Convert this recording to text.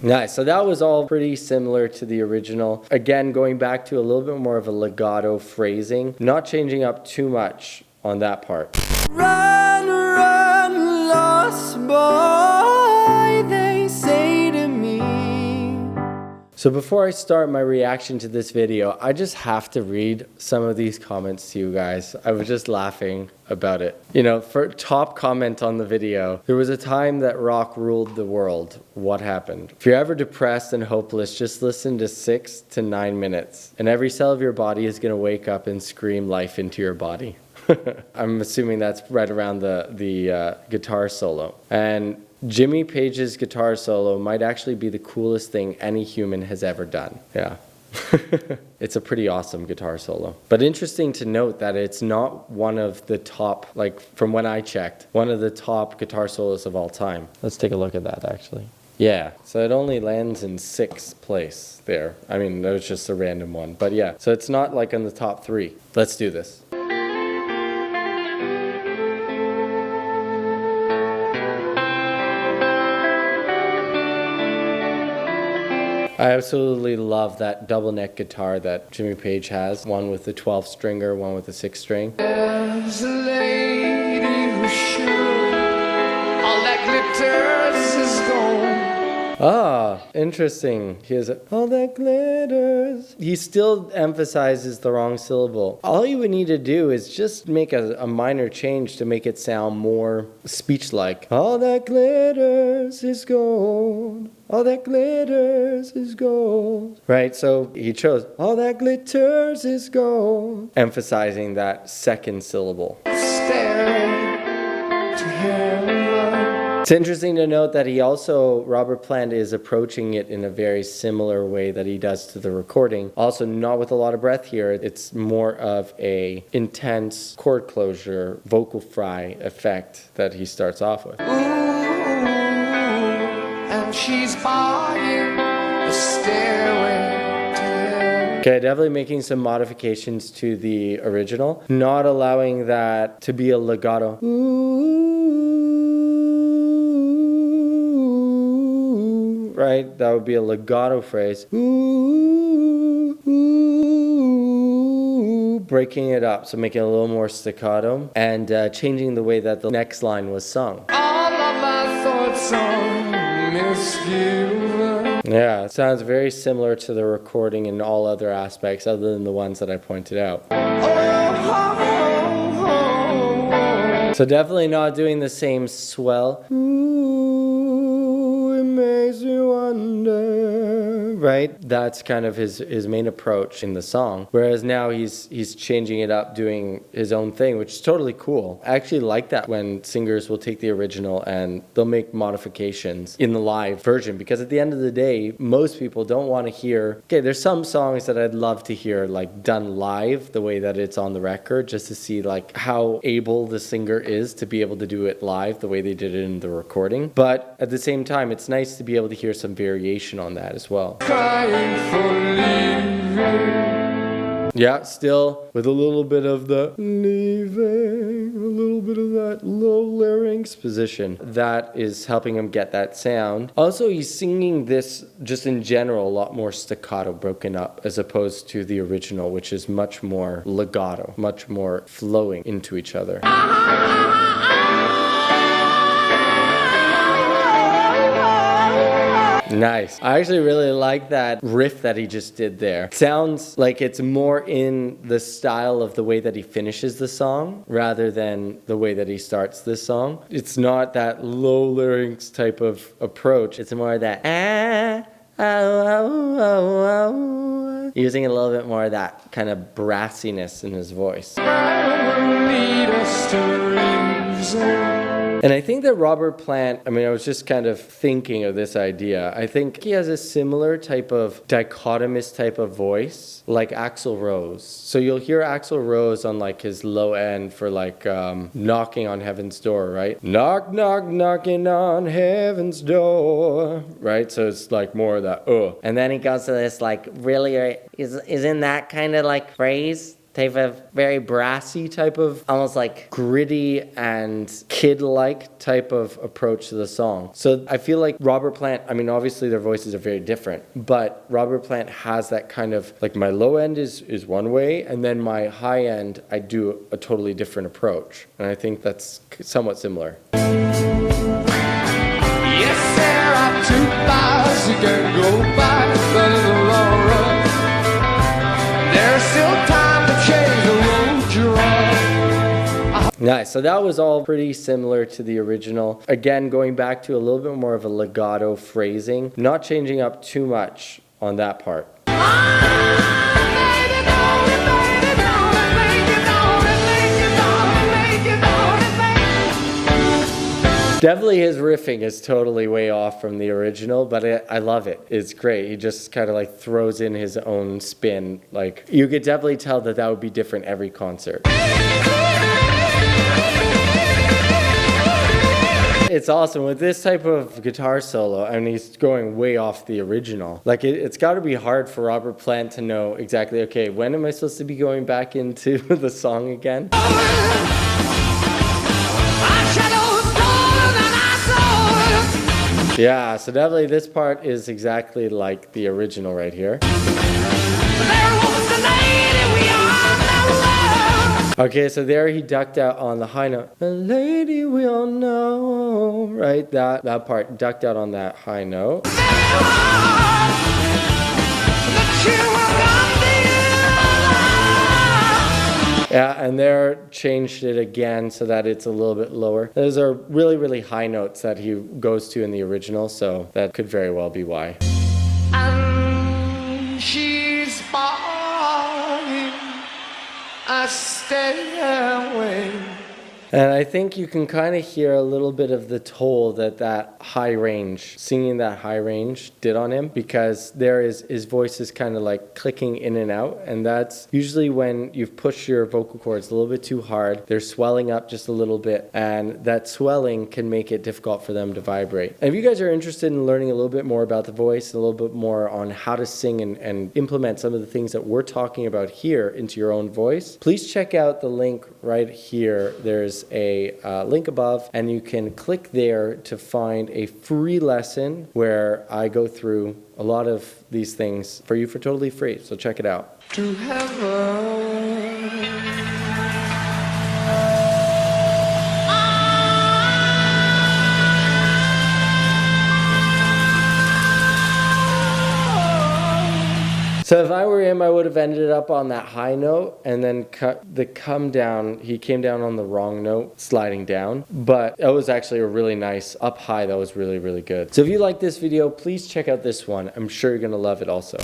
Nice. So that was all pretty similar to the original. Again, going back to a little bit more of a legato phrasing, not changing up too much on that part. Run, run, lost boy, they say to me. So before I start my reaction to this video, I just have to read some of these comments to you guys. I was just laughing about it. You know, for top comment on the video, there was a time that rock ruled the world. What happened? If you're ever depressed and hopeless, just listen to 6 to 9 minutes, and every cell of your body is gonna wake up and scream life into your body. I'm assuming that's right around the guitar solo. And Jimmy Page's guitar solo might actually be the coolest thing any human has ever done. Yeah. It's a pretty awesome guitar solo. But interesting to note that it's not one of the top, like from when I checked, one of the top guitar solos of all time. Let's take a look at that actually. Yeah, so it only lands in 6th place there. I mean, that was just a random one. But yeah, so it's not like in the top 3. Let's do this. I absolutely love that double neck guitar that Jimmy Page has. One with the 12 stringer, one with the 6 string. There's a lady who should, all that glitters is gold. Ah, interesting. He has all that glitters. He still emphasizes the wrong syllable. All you would need to do is just make a minor change to make it sound more speech-like. All that glitters is gold. All that glitters is gold. Right, so he chose all that glitters is gold, emphasizing that second syllable. Stairway to heaven. It's interesting to note that Robert Plant is approaching it in a very similar way that he does to the recording. Also not with a lot of breath here. It's more of a intense chord closure, vocal fry effect that he starts off with. Ooh, and she's buying a stairway to heaven. Okay, definitely making some modifications to the original. Not allowing that to be a legato. Right? That would be a legato phrase. Ooh, ooh, breaking it up, so making it a little more staccato, and changing the way that the next line was sung. All of my thoughts are misgiven. Yeah, it sounds very similar to the recording in all other aspects other than the ones that I pointed out. So definitely not doing the same swell. Makes you wonder, right? That's kind of his main approach in the song. Whereas now he's changing it up, doing his own thing, which is totally cool. I actually like that when singers will take the original and they'll make modifications in the live version, because at the end of the day, most people don't want to hear, okay, there's some songs that I'd love to hear like done live the way that it's on the record, just to see like how able the singer is to be able to do it live the way they did it in the recording. But at the same time, it's nice to be able to hear some variation on that as well. Crying for leaving. Yeah, still with a little bit of the leaving, a little bit of that low larynx position. That is helping him get that sound. Also, he's singing this just in general a lot more staccato, broken up, as opposed to the original, which is much more legato, much more flowing into each other. Nice. I actually really like that riff that he just did there. Sounds like it's more in the style of the way that he finishes the song rather than the way that he starts this song. It's not that low larynx type of approach. It's more that using a little bit more of that kind of brassiness in his voice. And I think that Robert Plant, I mean, I was just kind of thinking of this idea. I think he has a similar type of dichotomous type of voice like Axl Rose. So you'll hear Axl Rose on like his low end for like knocking on heaven's door, right? Knock, knock, knocking on heaven's door, right? So it's like more of that, And then he goes to this like really, isn't that kind of like phrase? type of very brassy type of, almost like gritty and kid-like type of approach to the song. So I feel like Robert Plant, I mean, obviously their voices are very different, but Robert Plant has that kind of, like my low end is one way, and then my high end, I do a totally different approach. And I think that's somewhat similar. Yes, there are two paths you can go by, but in the long run, there's still time to change the road you're on. Nice, so that was all pretty similar to the original. Again, going back to a little bit more of a legato phrasing, not changing up too much on that part. Definitely his riffing is totally way off from the original, but I love it. It's great. He just kind of like throws in his own spin. Like, you could definitely tell that that would be different every concert. It's awesome with this type of guitar solo, and he's going way off the original. Like, it's got to be hard for Robert Plant to know exactly, okay, when am I supposed to be going back into the song again? Yeah, so definitely this part is exactly like the original right here. Okay, so there he ducked out on the high note. The lady we all know, right? That part ducked out on that high note. Yeah, and there changed it again so that it's a little bit lower. Those are really, really high notes that he goes to in the original, so that could very well be why. And she's buying a stairway. And I think you can kind of hear a little bit of the toll that high range, singing that high range did on him, because his voice is kind of like clicking in and out, and that's usually when you've pushed your vocal cords a little bit too hard. They're swelling up just a little bit, and that swelling can make it difficult for them to vibrate. And if you guys are interested in learning a little bit more about the voice, a little bit more on how to sing and implement some of the things that we're talking about here into your own voice, please check out the link right here. There's a link above, and you can click there to find a free lesson where I go through a lot of these things for you for totally free. So check it out. To heaven. So if I were him, I would have ended up on that high note and then cut the come down. He came down on the wrong note, sliding down. But it was actually a really nice up high. That was really, really good. So if you like this video, please check out this one. I'm sure you're going to love it also.